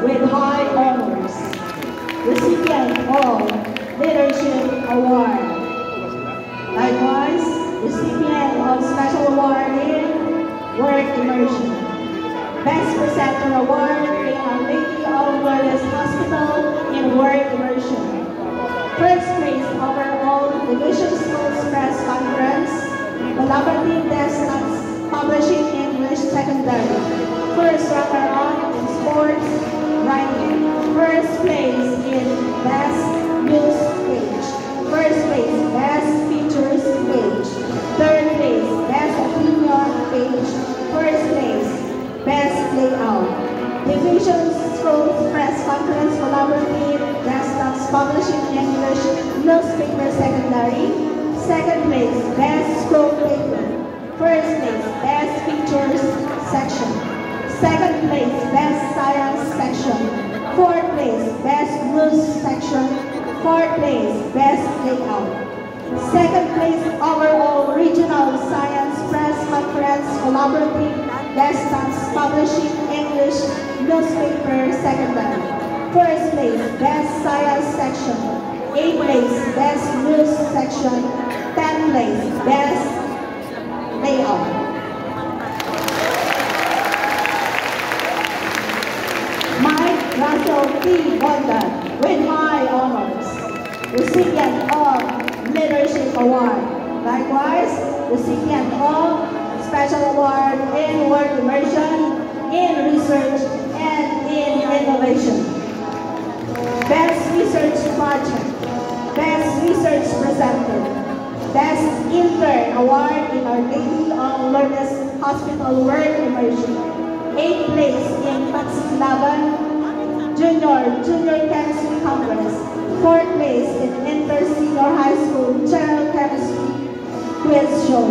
with high honors. Recipient of Leadership Award. Likewise, recipient of Special Award in Work Immersion. Best Presenter Award in Our Lady of Lourdes Hospital in Work Immersion. First place overall Division Schools Press Conference, Collaborative Desktop Publishing English Secondary. First runner-up in sports writing. First place in Best News Page. First place Best Features Page. Third place Best Opinion Page. First place Best Layout. Division Schools Press Conference Collaborative Desktops Publishing English Newspaper Secondary. Second place Best Scroll Paper. First place Best Features Section. Second place Best Science Section. Fourth place Best News Section. Fourth place Best Layout. Second place overall Regional Science Press Conference Collaborative Desktops Publishing English Newspaper Secondary. First place Best Science Section. 8th place Best News Section. 10th place Best Layout. Mike Russell T. Bonda with high honors. Recipient of Leadership Award. Likewise, recipient of Special Award in Work Immersion, in Research, and in Innovation. Best Research Project. Best Research Presenter. Best Intern Award in Our Lady of Lourdes Hospital Work Immersion. 8th place in Paksilaban Junior Chemistry Congress. 4th place in Inter-Senior High School General Chemistry Quiz Show.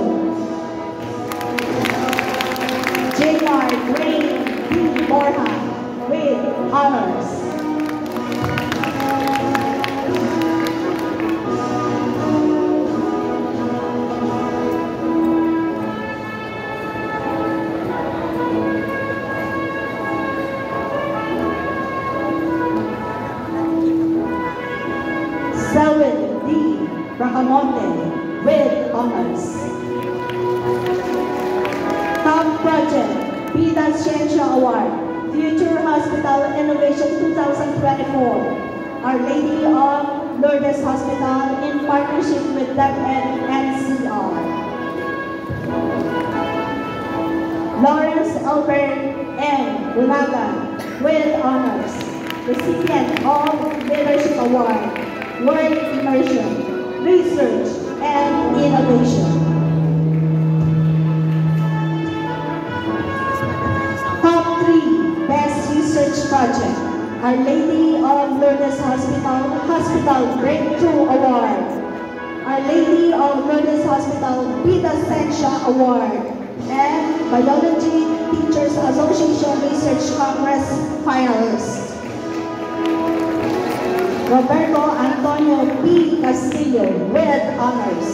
J.R. Dwayne D. Borja with honors. Selwyn D. Bracamonte with honors. Top Project Vida Ciencia Award, Future Hospital Innovation 2024. Our Lady of Lourdes Hospital in partnership with DepEd NCR. Lawrence Albert M. Bunaga with honors. Recipient of Leadership Award, Work Immersion, Research, and Innovation. Top 3 Best Research Project, Our Lady of Lourdes Hospital Breakthrough Award, Our Lady of Lourdes Hospital Vida Ciencia Award, and Biology Teachers Association Research Congress finalist. Roberto Antonio P. Castillo with honors.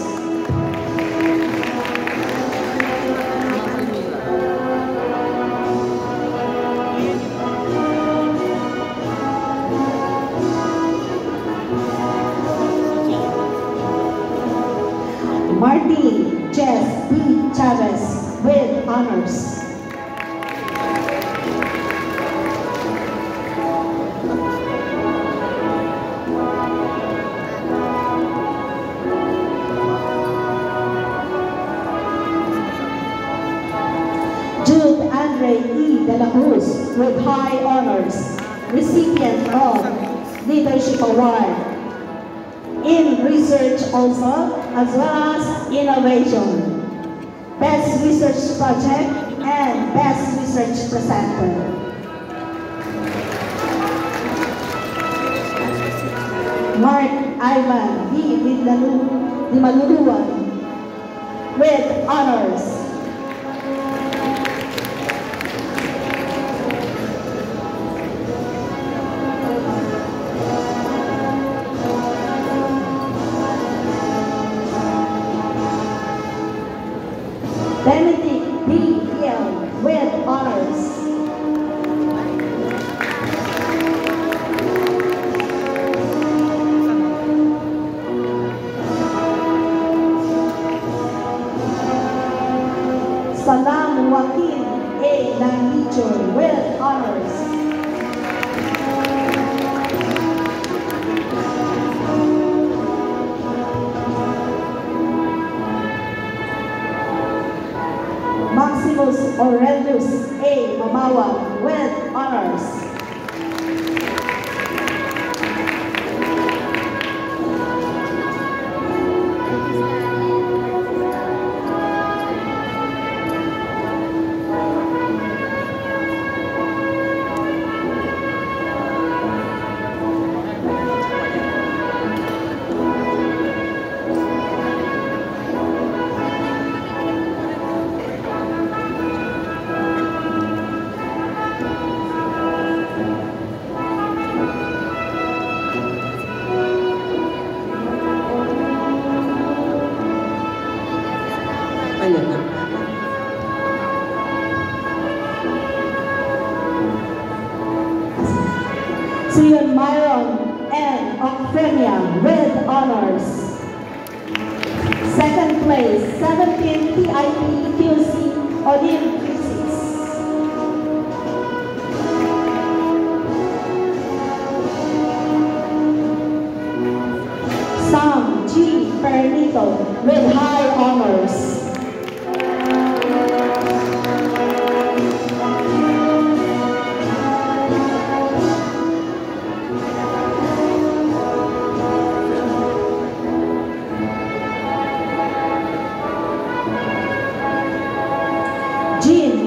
Martin Jess B. Chavez with honors. Jude Andre E. De La Cruz with high honors, recipient of Leadership Award in Research also, as well as Innovation, Best Research Project, and Best Research Presenter. Mark Ivan D. Maluluan with honors. Benedict D. Hill with honors. Salam Joaquin A. Landicho with honors. Maximus Aurelius A. Mamawa with honors. Sion Myron and Octavia with honors. Second place, 17 TIP QC Odin Physics. Sam G. Pernito with high honors.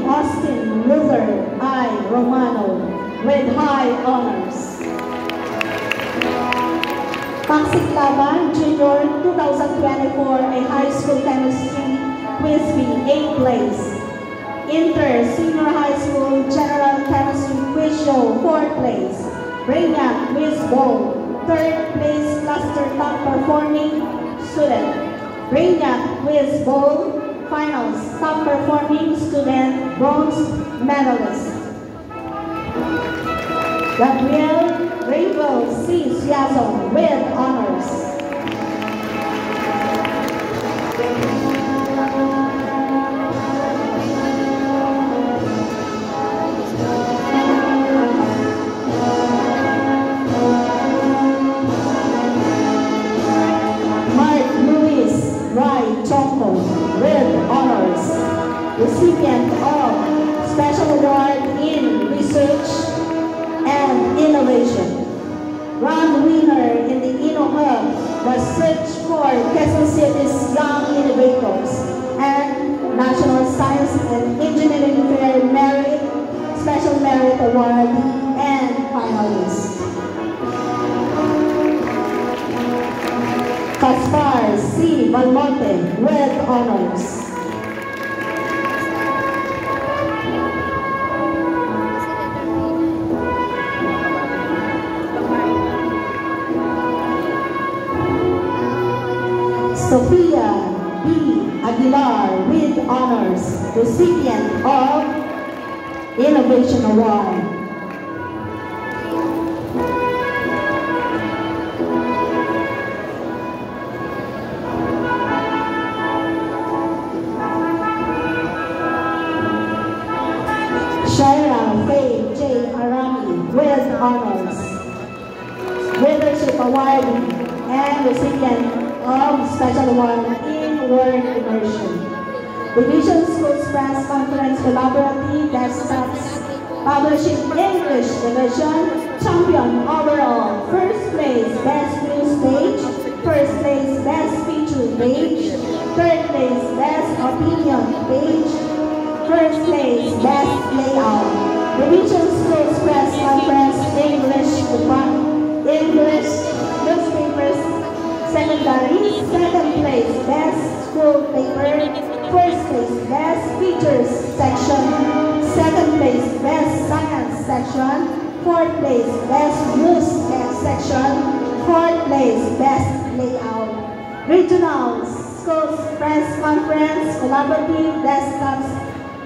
Austin Luther I. Romano with high honors. Paxik Laban Junior 2024 a high school chemistry quiz bee 8th place. Inter Senior High School General Chemistry Quiz Show 4th place. Brainiac Quiz Bowl 3rd place cluster top performing student. Brainiac Quiz Bowl Finals, top performing student, bronze medalist. Gabriel Rainbow C. Siazon with honors. Mark Luis Rai Chonko with honors, recipient of Special Award in Research and Innovation. Grand winner in the InnoHub was Search for Quezon City's Young Innovators and National Science and Engineering Fair Merit, Special Merit Award, and finalist. Caspar C. Valmonte with honors. Sophia B. Aguilar with honors, recipient of Innovation Award. Shaira Faye J. Arami with honors, Leadership Award, and recipient of Special Award in Work Immersion. Division Schools Press Conference Collaborative Desktops Publishing English Division Champion Overall. First place Best News Page, First place Best Feature Page, Third place Best Opinion Page, First place Best Layout. Division Schools Press Conference English Newspapers Secondary, second place Best School Paper, first place Best Features Section, second place Best Science Section, fourth place Best News Section, fourth place Best Layout. Regional Schools Press Conference Collaborative Desktops